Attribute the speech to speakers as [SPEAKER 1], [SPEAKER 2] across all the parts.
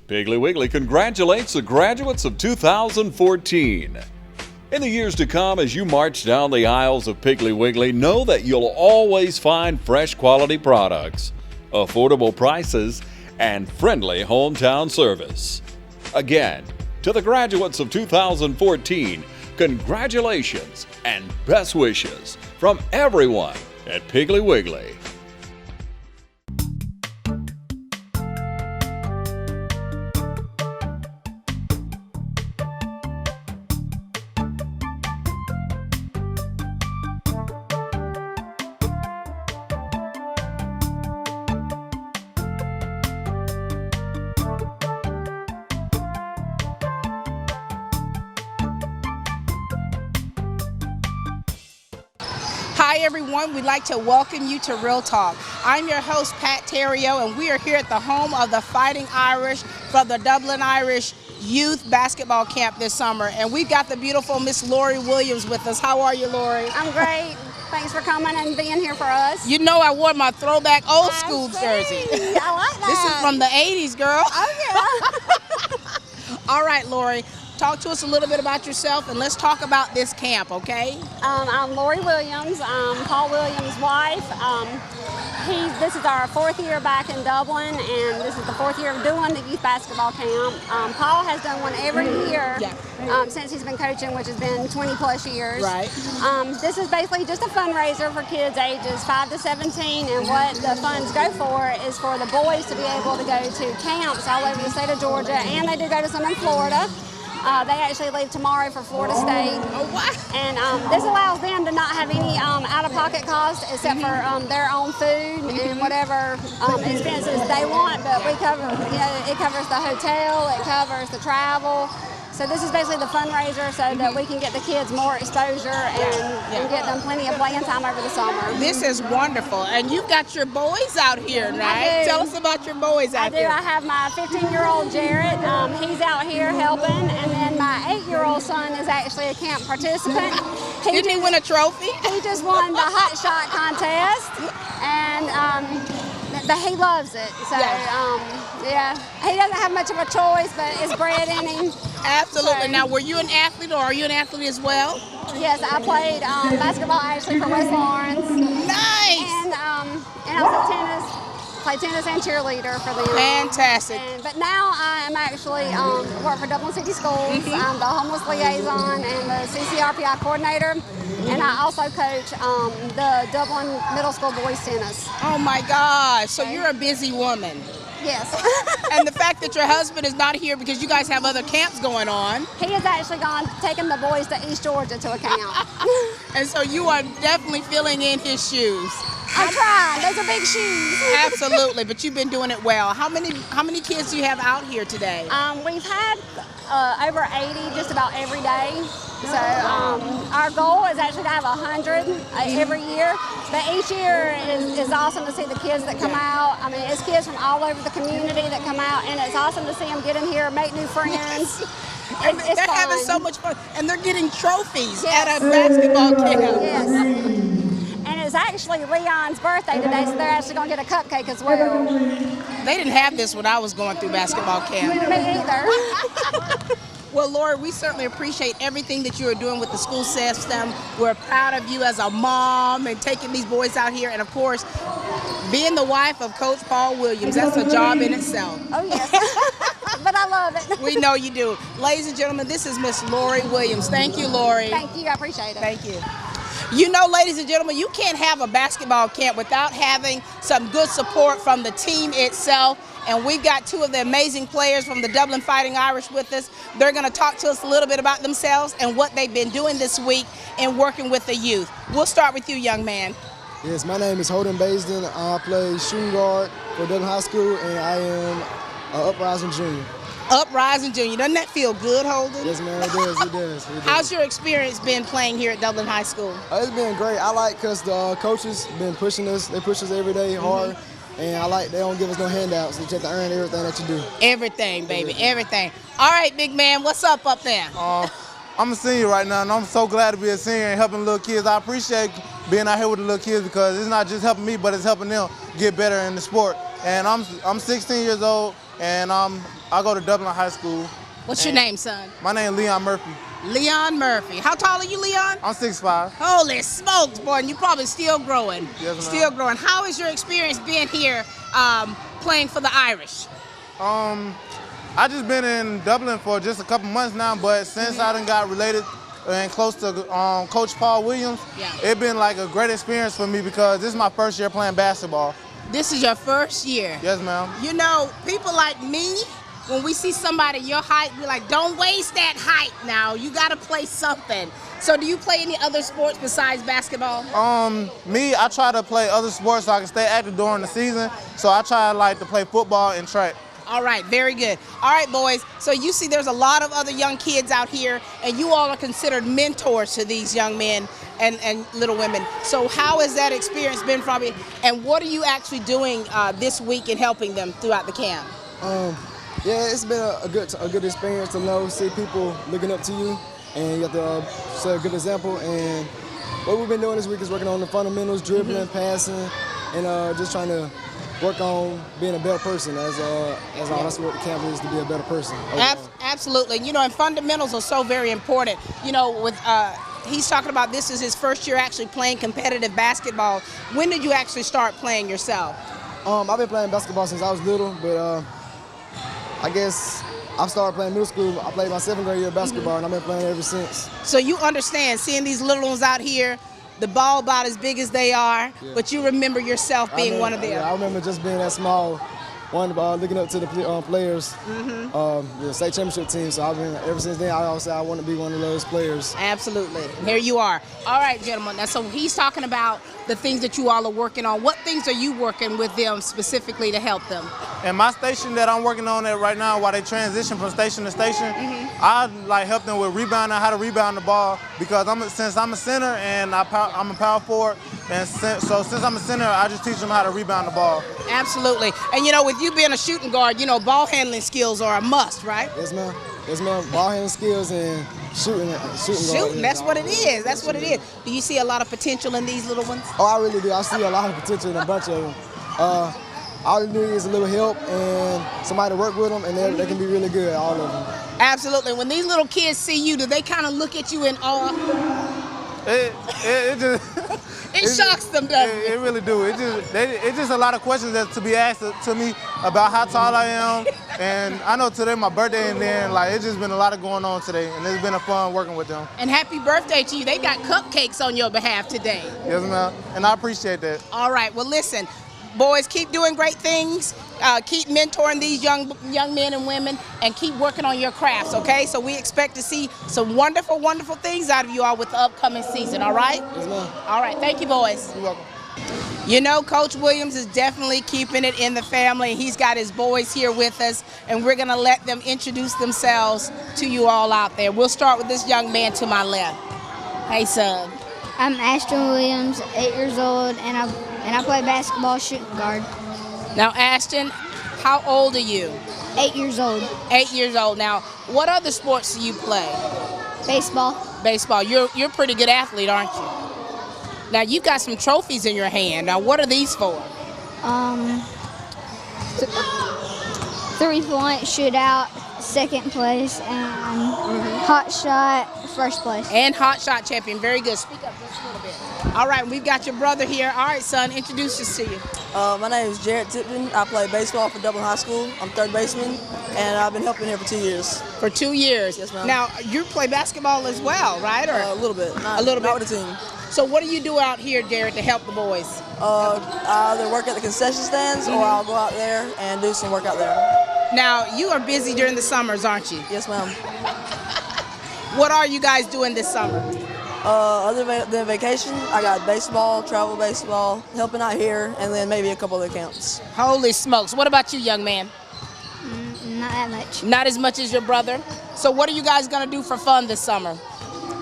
[SPEAKER 1] Piggly Wiggly congratulates the graduates of 2014. In the years to come, as you march down the aisles of Piggly Wiggly, know that you'll always find fresh quality products, affordable prices, and friendly hometown service. Again, to the graduates of 2014, congratulations and best wishes from everyone at Piggly Wiggly.
[SPEAKER 2] Hi everyone, we'd like to welcome you to Real Talk. I'm your host Pat Terrio, and we are here at the home of the Fighting Irish from the Dublin Irish Youth Basketball Camp this summer. And we've got the beautiful Miss Lori Williams with us. How are you, Lori?
[SPEAKER 3] I'm great. Thanks for coming and being here for us.
[SPEAKER 2] You know I wore my throwback old school jersey.
[SPEAKER 3] I like that.
[SPEAKER 2] This is from the 80s, girl.
[SPEAKER 3] Oh yeah.
[SPEAKER 2] All right, Lori. Talk to us a little bit about yourself, and let's talk about this camp, okay?
[SPEAKER 3] I'm Lori Williams. I'm Paul Williams' wife. This is our fourth year back in Dublin, and this is the fourth year of doing the youth basketball camp. Paul has done one every year since he's been coaching, which has been 20 plus years.
[SPEAKER 2] Right.
[SPEAKER 3] This is basically just a fundraiser for kids ages 5 to 17, and what the funds go for is for the boys to be able to go to camps all over the state of Georgia, and they do go to some in Florida. They actually leave tomorrow for Florida State.
[SPEAKER 2] Oh, wow.
[SPEAKER 3] And this allows them to not have any out-of-pocket costs except for their own food and whatever expenses they want. But we cover, it covers the hotel, it covers the travel. So this is basically the fundraiser so that we can get the kids more exposure and get them plenty of playing time over the summer.
[SPEAKER 2] This is wonderful. And you've got your boys out here, right? Tell us about your boys out here.
[SPEAKER 3] I have my 15-year-old Jared. He's out here helping. And then my 8-year-old son is actually a camp participant.
[SPEAKER 2] Didn't he win a trophy?
[SPEAKER 3] He just won the hot shot contest. And he loves it. So, he doesn't have much of a choice, but it's bred in him.
[SPEAKER 2] Absolutely.
[SPEAKER 3] So,
[SPEAKER 2] Now, were you an athlete, or are you an athlete as well?
[SPEAKER 3] Yes, I played basketball actually for West Lawrence.
[SPEAKER 2] Nice.
[SPEAKER 3] And also tennis. Played tennis and cheerleader for them.
[SPEAKER 2] Fantastic.
[SPEAKER 3] But now I'm actually work for Dublin City Schools. I'm the homeless liaison and the CCRPI coordinator. And I also coach the Dublin Middle School boys tennis.
[SPEAKER 2] Oh my gosh, so you're a busy woman.
[SPEAKER 3] Yes.
[SPEAKER 2] And the fact that your husband is not here because you guys have other camps going on.
[SPEAKER 3] He has actually taken the boys to East Georgia to a camp.
[SPEAKER 2] And so you are definitely filling in his shoes.
[SPEAKER 3] I'm trying. Those are big shoes.
[SPEAKER 2] Absolutely, but you've been doing it well. How many kids do you have out here today?
[SPEAKER 3] We've had over 80 just about every day. So our goal is actually to have 100 every year. But each year is awesome to see the kids that come out. I mean, it's kids from all over the community that come out, and it's awesome to see them get in here, make new friends.
[SPEAKER 2] And they're having so much fun, and they're getting trophies at a basketball camp.
[SPEAKER 3] Yes. And it's actually Leon's birthday today, so they're actually going to get a cupcake as well.
[SPEAKER 2] They didn't have this when I was going through basketball camp.
[SPEAKER 3] Me either.
[SPEAKER 2] Well, Lori, we certainly appreciate everything that you are doing with the school system. We're proud of you as a mom and taking these boys out here. And, of course, being the wife of Coach Paul Williams, that's a job in itself.
[SPEAKER 3] Oh, yes. But I love it.
[SPEAKER 2] We know you do. Ladies and gentlemen, this is Miss Lori Williams. Thank you, Lori.
[SPEAKER 3] Thank you. I appreciate it.
[SPEAKER 2] Thank you. You know, ladies and gentlemen, you can't have a basketball camp without having some good support from the team itself. And we've got two of the amazing players from the Dublin Fighting Irish with us. They're going to talk to us a little bit about themselves and what they've been doing this week in working with the youth. We'll start with you, young man.
[SPEAKER 4] Yes, my name is Holden Baisden. I play shooting guard for Dublin High School, and I am an uprising junior.
[SPEAKER 2] Uprising junior. Doesn't that feel good, Holden?
[SPEAKER 4] Yes, ma'am, it does. It does.
[SPEAKER 2] How's your experience been playing here at Dublin High School?
[SPEAKER 4] It's been great. I like because the coaches been pushing us. They push us every day hard. And I like they don't give us no handouts. You have to earn everything that you do.
[SPEAKER 2] Everything, baby, everything. All right, big man, what's up there?
[SPEAKER 5] I'm a senior right now, and I'm so glad to be a senior and helping little kids. I appreciate being out here with the little kids because it's not just helping me, but it's helping them get better in the sport. And I'm 16 years old. and I go to Dublin High School.
[SPEAKER 2] What's your name, son?
[SPEAKER 5] My name is Leon Murphy.
[SPEAKER 2] Leon Murphy. How tall are you, Leon?
[SPEAKER 5] I'm 6'5".
[SPEAKER 2] Holy smokes, boy, and you're probably still growing.
[SPEAKER 5] Yes, ma'am.
[SPEAKER 2] Still growing. How has your experience been here playing for the Irish?
[SPEAKER 5] I just been in Dublin for just a couple months now, but since I done got related and close to Coach Paul Williams, it's been like a great experience for me because this is my first year playing basketball.
[SPEAKER 2] This is your first year?
[SPEAKER 5] Yes, ma'am.
[SPEAKER 2] You know, people like me, when we see somebody your height, we're like, don't waste that height now. You got to play something. So do you play any other sports besides basketball?
[SPEAKER 5] Me, I try to play other sports so I can stay active during the season. So I try to play football and track.
[SPEAKER 2] All right, very good. All right, boys, so you see there's a lot of other young kids out here, and you all are considered mentors to these young men and little women. So how has that experience been from you, and what are you actually doing this week in helping them throughout the camp?
[SPEAKER 4] Yeah, it's been a good experience to see people looking up to you, and you have to set a good example. And what we've been doing this week is working on the fundamentals, dribbling, passing, and just trying to work on being a better person. That's what the camp is, to be a better person.
[SPEAKER 2] Absolutely. You know, and fundamentals are so very important. You know, with he's talking about this is his first year actually playing competitive basketball. When did you actually start playing yourself?
[SPEAKER 4] I've been playing basketball since I was little, but I guess I started playing middle school. I played my 7th grade year of basketball, and I've been playing ever since.
[SPEAKER 2] So you understand, seeing these little ones out here, the ball about as big as they are, but you remember yourself being one of them.
[SPEAKER 4] Yeah, I remember just being that small, looking up to the players, the state championship team. So I've been, ever since then, I always say I want to be one of those players.
[SPEAKER 2] Absolutely. Here you are. All right, gentlemen. Now, so he's talking about the things that you all are working on. What things are you working with them specifically to help them?
[SPEAKER 5] And my station that I'm working on right now, while they transition from station to station, I help them with rebounding, how to rebound the ball, because since I'm a center and I'm a power forward, and so since I'm a center, I just teach them how to rebound the ball.
[SPEAKER 2] Absolutely. And you know, with you being a shooting guard, you know, ball handling skills are a must, right?
[SPEAKER 4] Yes, ma'am. Yes, ma'am. Ball handling skills and shooting.
[SPEAKER 2] Shooting, that's what it is. That's what it is. Do you see a lot of potential in these little ones?
[SPEAKER 4] Oh, I really do. I see a lot of potential in a bunch of them. All they need is a little help and somebody to work with them, and they can be really good, all of them.
[SPEAKER 2] Absolutely. When these little kids see you, do they kind of look at you in awe? It shocks them, doesn't it?
[SPEAKER 5] It really do. It's just a lot of questions that to be asked to me about how tall I am, and I know today my birthday, and then it's just been a lot of going on today, and it's been a fun working with them.
[SPEAKER 2] And happy birthday to you. They got cupcakes on your behalf today.
[SPEAKER 5] Yes, ma'am, and I appreciate that.
[SPEAKER 2] All right. Well, listen. Boys, keep doing great things, keep mentoring these young men and women, and keep working on your crafts, okay? So we expect to see some wonderful, wonderful things out of you all with the upcoming season, all right?
[SPEAKER 4] Yes, ma'am.
[SPEAKER 2] All right, thank you, boys.
[SPEAKER 4] You're welcome.
[SPEAKER 2] You know, Coach Williams is definitely keeping it in the family. He's got his boys here with us, and we're going to let them introduce themselves to you all out there. We'll start with this young man to my left. Hey, son.
[SPEAKER 6] I'm Ashton Williams, 8 years old, and I play basketball shooting guard.
[SPEAKER 2] Now, Ashton, how old are you?
[SPEAKER 6] 8 years old.
[SPEAKER 2] 8 years old. Now, what other sports do you play?
[SPEAKER 6] Baseball.
[SPEAKER 2] Baseball. You're a pretty good athlete, aren't you? Now, you've got some trophies in your hand. Now, what are these for?
[SPEAKER 6] 3-point shootout, 2nd place, and hot shot, 1st place.
[SPEAKER 2] And hot shot champion. Very good. Speak up just a little bit. All right, we've got your brother here. All right, son, introduce us to you.
[SPEAKER 7] My name is Jarrett Tipton. I play baseball for Dublin High School. I'm 3rd baseman, and I've been helping here for 2 years.
[SPEAKER 2] For 2 years?
[SPEAKER 7] Yes, ma'am.
[SPEAKER 2] Now, you play basketball as well, right? Or
[SPEAKER 7] a little bit.
[SPEAKER 2] A little bit.
[SPEAKER 7] Not with the team.
[SPEAKER 2] So what do you do out here, Jarrett, to help the boys?
[SPEAKER 7] I either work at the concession stands, or I'll go out there and do some work out there.
[SPEAKER 2] Now, you are busy during the summers, aren't you?
[SPEAKER 7] Yes, ma'am.
[SPEAKER 2] What are you guys doing this summer?
[SPEAKER 7] Other than vacation, I got baseball, travel baseball, helping out here, and then maybe a couple other camps.
[SPEAKER 2] Holy smokes. What about you, young man?
[SPEAKER 6] Not that much.
[SPEAKER 2] Not as much as your brother? So what are you guys going to do for fun this summer?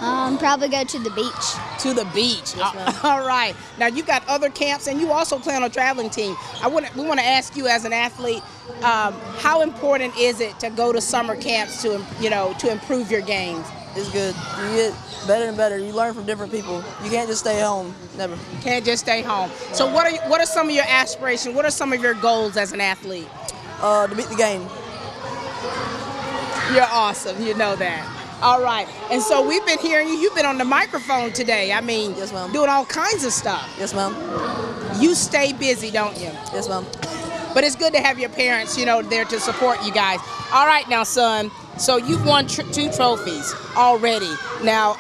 [SPEAKER 6] Probably go to the beach.
[SPEAKER 2] To the beach.
[SPEAKER 7] Yes, ma'am.
[SPEAKER 2] All right. Now, you've got other camps, and you also play on a traveling team. We want to ask you as an athlete, how important is it to go to summer camps to improve your games?
[SPEAKER 7] It's good. You get better and better. You learn from different people. You can't just stay home. Never.
[SPEAKER 2] Can't just stay home. So what are some of your aspirations? What are some of your goals as an athlete?
[SPEAKER 7] To beat the game.
[SPEAKER 2] You're awesome. You know that. All right. And so we've been hearing you. You've been on the microphone today. I mean,
[SPEAKER 7] Yes, ma'am.
[SPEAKER 2] doing all kinds of stuff.
[SPEAKER 7] Yes, ma'am.
[SPEAKER 2] You stay busy, don't you?
[SPEAKER 7] Yes, ma'am.
[SPEAKER 2] But it's good to have your parents, there to support you guys. All right now, son. So you've won 2 trophies already. Now,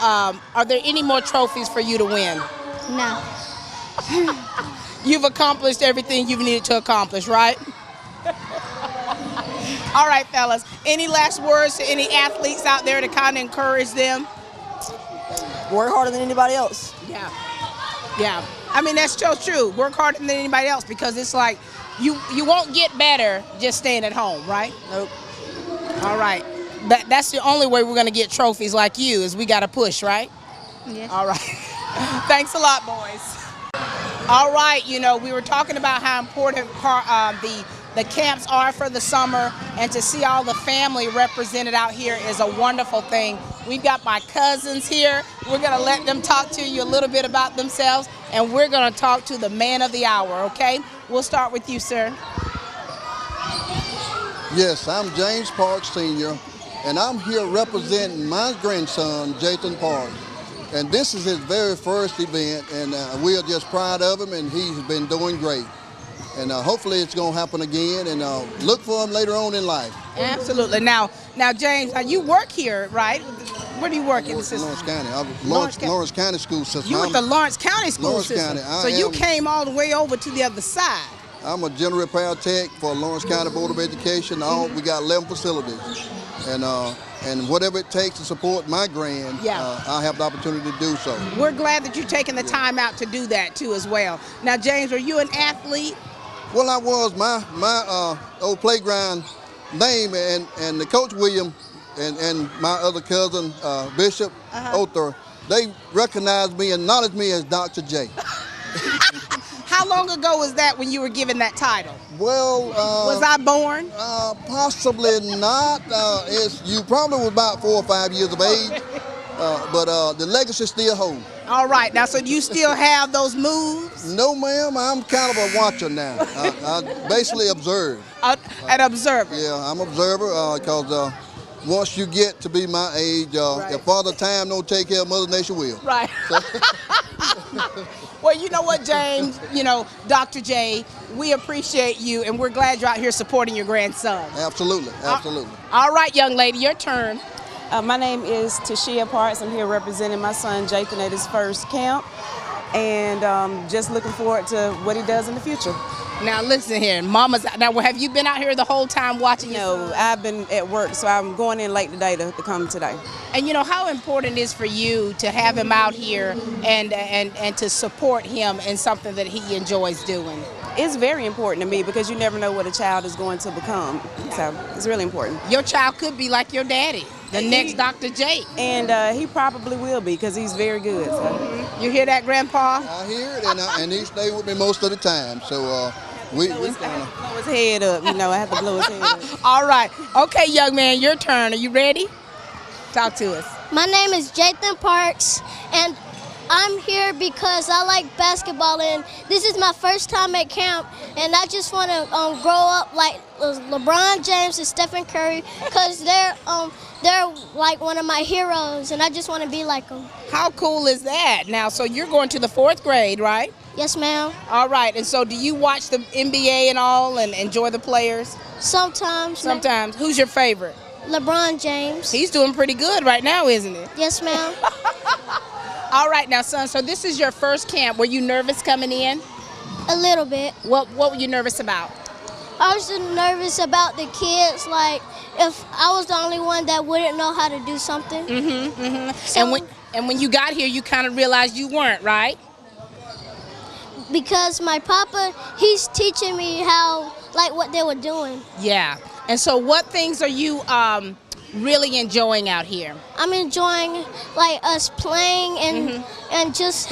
[SPEAKER 2] are there any more trophies for you to win?
[SPEAKER 6] No.
[SPEAKER 2] You've accomplished everything you've needed to accomplish, right? All right, fellas. Any last words to any athletes out there to kind of encourage them?
[SPEAKER 7] Work harder than anybody else.
[SPEAKER 2] Yeah. Yeah. I mean, that's so true. Work harder than anybody else because it's like you won't get better just staying at home, right?
[SPEAKER 7] Nope.
[SPEAKER 2] All right. That's the only way we're going to get trophies like you is we got to push, right?
[SPEAKER 6] Yes.
[SPEAKER 2] All right. Thanks a lot, boys. All right. We were talking about how important the camps are for the summer, and to see all the family represented out here is a wonderful thing. We've got my cousins here. We're going to let them talk to you a little bit about themselves, and we're going to talk to the man of the hour, okay? We'll start with you, sir.
[SPEAKER 8] Yes, I'm James Parks Sr., and I'm here representing my grandson, Jathan Parks. And this is his very first event, and we are just proud of him, and he's been doing great. And hopefully it's going to happen again, and look for him later on in life.
[SPEAKER 2] Absolutely. Now, James, you work here, right? Where do you work in the system?
[SPEAKER 8] Lawrence County.
[SPEAKER 2] Lawrence
[SPEAKER 8] County School System.
[SPEAKER 2] You at the Lawrence County School
[SPEAKER 8] Lawrence
[SPEAKER 2] System.
[SPEAKER 8] County.
[SPEAKER 2] So you came all the way over to the other side.
[SPEAKER 8] I'm a general repair tech for Lawrence County Board of Education. We got 11 facilities. And whatever it takes to support my grand, I have the opportunity to do so.
[SPEAKER 2] We're glad that you're taking the time out to do that too as well. Now, James, are you an athlete?
[SPEAKER 8] Well, I was. My old playground name and the coach William and my other cousin Bishop Other, they recognized me and acknowledged me as Dr. J.
[SPEAKER 2] How long ago was that when you were given that title?
[SPEAKER 8] Well,
[SPEAKER 2] was I born?
[SPEAKER 8] Possibly not. You probably was about 4 or 5 years of age, but the legacy still holds.
[SPEAKER 2] All right. Now, so do you still have those moves?
[SPEAKER 8] No, ma'am. I'm kind of a watcher now. I basically observe.
[SPEAKER 2] An observer.
[SPEAKER 8] Yeah, I'm an observer because once you get to be my age, if Father Time don't take care of Mother Nature will.
[SPEAKER 2] Right. So. Well, you know what, James? Dr. J, we appreciate you, and we're glad you're out here supporting your grandson.
[SPEAKER 8] Absolutely, absolutely.
[SPEAKER 2] All right, young lady, your turn.
[SPEAKER 9] My name is Tashia Parks. I'm here representing my son Jathan at his first camp, and just looking forward to what he does in the future.
[SPEAKER 2] Now listen here, Mama's. Now, have you been out here the whole time watching?
[SPEAKER 9] No, I've been at work, so I'm going in late today to come today.
[SPEAKER 2] And how important it is for you to have him out here and to support him in something that he enjoys doing.
[SPEAKER 9] It's very important to me because you never know what a child is going to become. So it's really important.
[SPEAKER 2] Your child could be like your daddy, the next Dr. J.
[SPEAKER 9] And he probably will be because he's very good. So.
[SPEAKER 2] You hear that, Grandpa?
[SPEAKER 8] I hear it, and he stay with me most of the time. So we kind of
[SPEAKER 9] blow his head up. I have to blow his head up.
[SPEAKER 2] All right. Okay, young man, your turn. Are you ready? Talk to us.
[SPEAKER 6] My name is Jathan Parks, and I'm here because I like basketball, and this is my first time at camp, and I just want to grow up like LeBron James and Stephen Curry because they're like one of my heroes, and I just want to be like them.
[SPEAKER 2] How cool is that? Now, so you're going to the 4th grade, right?
[SPEAKER 6] Yes, ma'am.
[SPEAKER 2] All right, and so do you watch the NBA and all and enjoy the players?
[SPEAKER 6] Sometimes.
[SPEAKER 2] Sometimes. Who's your favorite?
[SPEAKER 6] LeBron James.
[SPEAKER 2] He's doing pretty good right now, isn't he?
[SPEAKER 6] Yes, ma'am.
[SPEAKER 2] All right, now, son, so this is your first camp. Were you nervous coming in?
[SPEAKER 6] A little bit.
[SPEAKER 2] What were you nervous about?
[SPEAKER 6] I was just nervous about the kids, like if I was the only one that wouldn't know how to do something. So,
[SPEAKER 2] and when you got here, you kind of realized you weren't, right?
[SPEAKER 6] Because my papa, he's teaching me how, like what they were doing.
[SPEAKER 2] Yeah. And so what things are you really enjoying out here?
[SPEAKER 6] I'm enjoying like us playing and just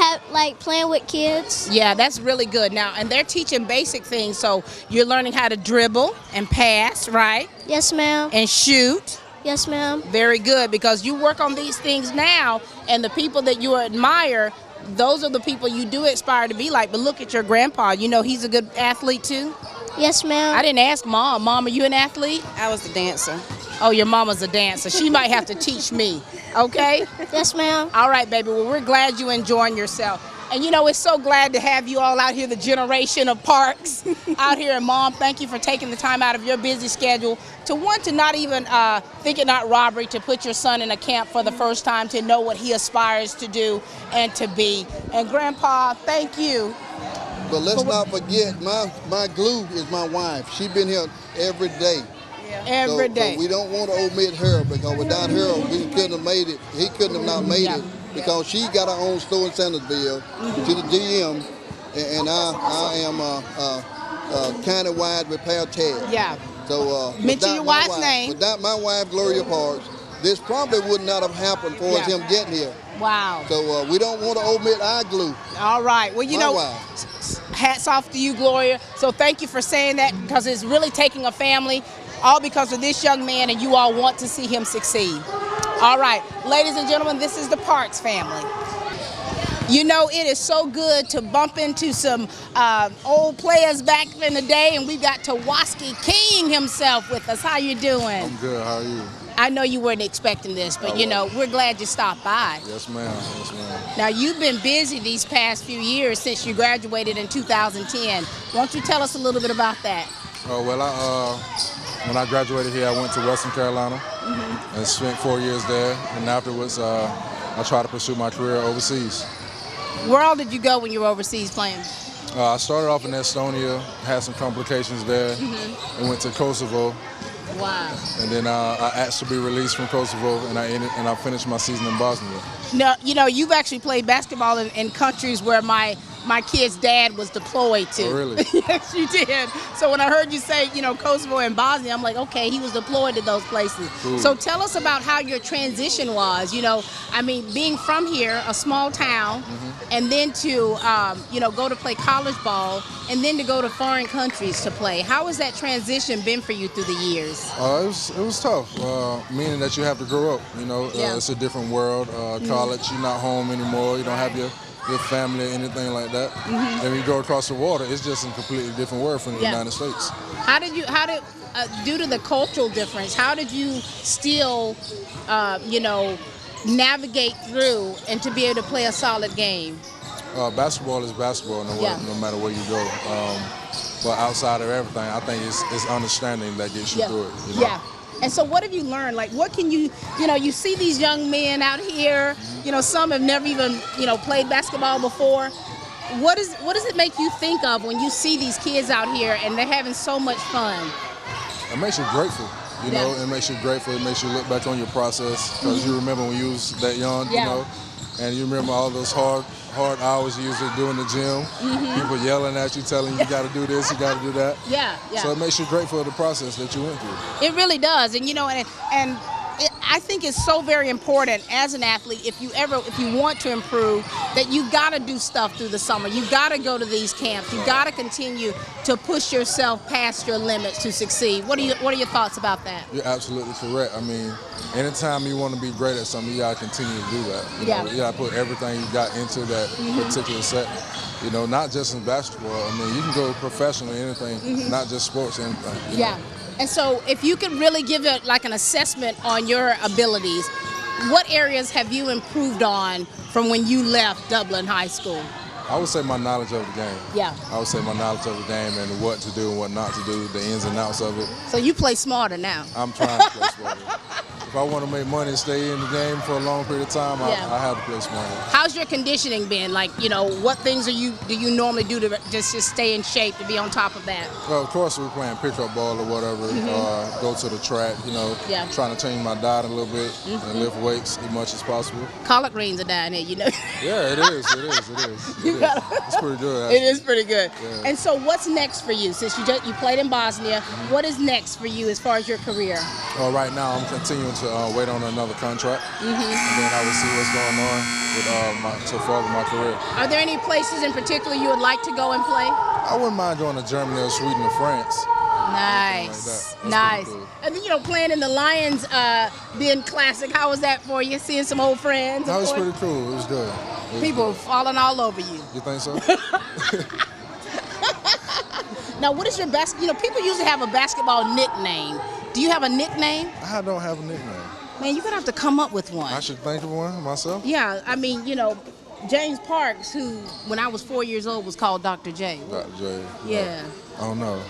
[SPEAKER 6] playing with kids.
[SPEAKER 2] Yeah, that's really good. Now, and they're teaching basic things, so you're learning how to dribble and pass, right?
[SPEAKER 6] Yes, ma'am.
[SPEAKER 2] And shoot.
[SPEAKER 6] Yes, ma'am.
[SPEAKER 2] Very good, because you work on these things now, and the people that you admire, those are the people you do aspire to be like. But look at your grandpa. He's a good athlete too?
[SPEAKER 6] Yes, ma'am.
[SPEAKER 2] I didn't ask Mom. Mom, are you an athlete?
[SPEAKER 9] I was the dancer.
[SPEAKER 2] Oh, your mama's a dancer. She might have to teach me, okay?
[SPEAKER 6] Yes, ma'am.
[SPEAKER 2] All right, baby. Well, we're glad you're enjoying yourself. And you know, we're so glad to have you all out here, the generation of Parks out here. And Mom, thank you for taking the time out of your busy schedule to not even think it not robbery to put your son in a camp for the first time, to know what he aspires to do and to be. And Grandpa, thank you.
[SPEAKER 8] But let's not forget, my glue is my wife. She's been here every day.
[SPEAKER 2] Every day.
[SPEAKER 8] So we don't want to omit her, because without her, we couldn't have made it. He couldn't have not made it, because she got her own store in Sandersville. She's the GM, and I am a county-wide repair tag.
[SPEAKER 2] Yeah.
[SPEAKER 8] So
[SPEAKER 2] mention your wife's name.
[SPEAKER 8] Without my wife, Gloria Parks, this probably would not have happened for us him getting here.
[SPEAKER 2] Wow.
[SPEAKER 8] So we don't want to omit our glue.
[SPEAKER 2] All right. Well, you know, hats off to you, Gloria. So thank you for saying that, because it's really taking a family, all because of this young man, and you all want to see him succeed. All right, ladies and gentlemen, this is the Parks family. You know, it is so good to bump into some old players back in the day, and we've got Tawaski King himself with us. How you doing?
[SPEAKER 10] I'm good. How are you?
[SPEAKER 2] I know you weren't expecting this, but you know, we're glad you stopped by.
[SPEAKER 10] Yes, ma'am. Yes, ma'am.
[SPEAKER 2] Now, you've been busy these past few years since you graduated in 2010. Won't you tell us a little bit about that?
[SPEAKER 10] Oh, well, when I graduated here, I went to Western Carolina and spent 4 years there. And afterwards, I tried to pursue my career overseas.
[SPEAKER 2] Where all did you go when you were overseas playing?
[SPEAKER 10] I started off in Estonia, had some complications there, and went to Kosovo.
[SPEAKER 2] Wow.
[SPEAKER 10] And then I asked to be released from Kosovo, and I finished my season in Bosnia.
[SPEAKER 2] Now, you know, you've actually played basketball in countries where my kid's dad was deployed to.
[SPEAKER 10] Oh, really?
[SPEAKER 2] Yes, you did. So when I heard you say, you know, Kosovo and Bosnia, I'm like, okay, he was deployed to those places.
[SPEAKER 10] Cool.
[SPEAKER 2] So tell us about how your transition was. You know, I mean, being from here, a small town, and then to, you know, go to play college ball, and then to go to foreign countries to play. How has that transition been for you through the years?
[SPEAKER 10] It was tough, meaning that you have to grow up. You know, it's a different world. College, you're not home anymore. You don't have your family or anything like that. And when you go across the water, it's just a completely different world from the United States.
[SPEAKER 2] How did due to the cultural difference, how did you still, you know, navigate through and to be able to play a solid game?
[SPEAKER 10] Basketball is basketball no matter where you go. But outside of everything, I think it's understanding that gets you through it. You know? Yeah.
[SPEAKER 2] And so what have you learned? Like, what can you know, you see these young men out here, you know, some have never even, you know, played basketball before. What does it make you think of when you see these kids out here and they're having so much fun?
[SPEAKER 10] It makes you grateful. You know, it makes you grateful. It makes you look back on your process, because you remember when you was that young, you know, and you remember all those hard hours you usually do in the gym. People yelling at you, telling you got to do this, you got to do that. So it makes you grateful for the process that you went through.
[SPEAKER 2] It really does, and you know, and I think it's so very important as an athlete, if you want to improve, that you've got to do stuff through the summer. You've got to go to these camps. You've got to continue to push yourself past your limits to succeed. What are your thoughts about that?
[SPEAKER 10] You're absolutely correct. I mean, anytime you want to be great at something, you got to continue to do that. You know, you got to put everything you got into that particular set. You know, not just in basketball. I mean, you can go professional in anything, not just sports, anything. You know?
[SPEAKER 2] And so if you could really give it like an assessment on your abilities, what areas have you improved on from when you left Dublin High School?
[SPEAKER 10] I would say my knowledge of the game.
[SPEAKER 2] Yeah.
[SPEAKER 10] I would say my knowledge of the game and what to do and what not to do, the ins and outs of it.
[SPEAKER 2] So you play smarter now.
[SPEAKER 10] I'm trying to play smarter. If I want to make money and stay in the game for a long period of time, I have to play smarter.
[SPEAKER 2] How's your conditioning been? Like, you know, what things do you normally do to just stay in shape, to be on top of that?
[SPEAKER 10] Well, of course, we're playing pickup ball or whatever, go to the track, you know, trying to change my diet a little bit and lift weights as much as possible.
[SPEAKER 2] Collard greens are down here, you know.
[SPEAKER 10] Yeah, it is. It's pretty good, actually.
[SPEAKER 2] It is pretty good.
[SPEAKER 10] Yeah.
[SPEAKER 2] And so what's next for you? Since you played in Bosnia, what is next for you as far as your career?
[SPEAKER 10] Well, right now I'm continuing to wait on another contract, and then I will see what's going on with to further my career.
[SPEAKER 2] Are there any places in particular you would like to go and play?
[SPEAKER 10] I wouldn't mind going to Germany or Sweden or France.
[SPEAKER 2] Nice,
[SPEAKER 10] like
[SPEAKER 2] nice.
[SPEAKER 10] Cool.
[SPEAKER 2] And then, you know, playing in the Lions being classic, how was that for you? Seeing some old friends?
[SPEAKER 10] That was pretty cool. It was good.
[SPEAKER 2] People falling all over you.
[SPEAKER 10] You think so?
[SPEAKER 2] Now, what is your best? You know, people usually have a basketball nickname. Do you have a nickname?
[SPEAKER 10] I don't have a nickname.
[SPEAKER 2] Man, you're gonna have to come up with one.
[SPEAKER 10] I should think of one myself.
[SPEAKER 2] Yeah, I mean, you know, James Parks, who when I was 4 years old was called Dr. J.
[SPEAKER 10] Dr. J.
[SPEAKER 2] Yeah.
[SPEAKER 10] I don't know.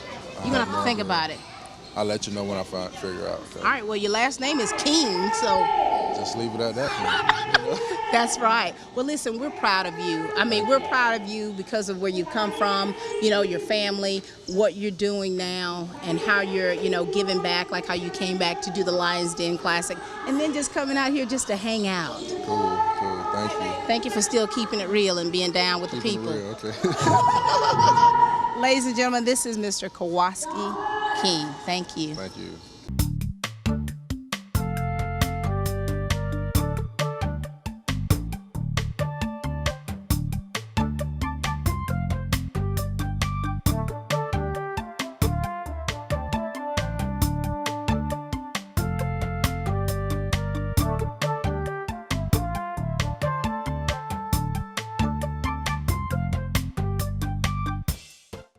[SPEAKER 2] You're gonna have to think about it.
[SPEAKER 10] I'll let you know when I figure out. Okay?
[SPEAKER 2] All right, well, your last name is King, so.
[SPEAKER 10] Just leave it at that.
[SPEAKER 2] That's right. Well, listen, we're proud of you. I mean, we're proud of you because of where you come from, you know, your family, what you're doing now, and how you're, you know, giving back, like how you came back to do the Lions Den Classic, and then just coming out here just to hang out.
[SPEAKER 10] Cool. Thank you.
[SPEAKER 2] Thank you for still keeping it real and being down with the people.
[SPEAKER 10] Real, okay.
[SPEAKER 2] Ladies and gentlemen, this is Mr. Kowalski King. Thank you.
[SPEAKER 10] Thank you.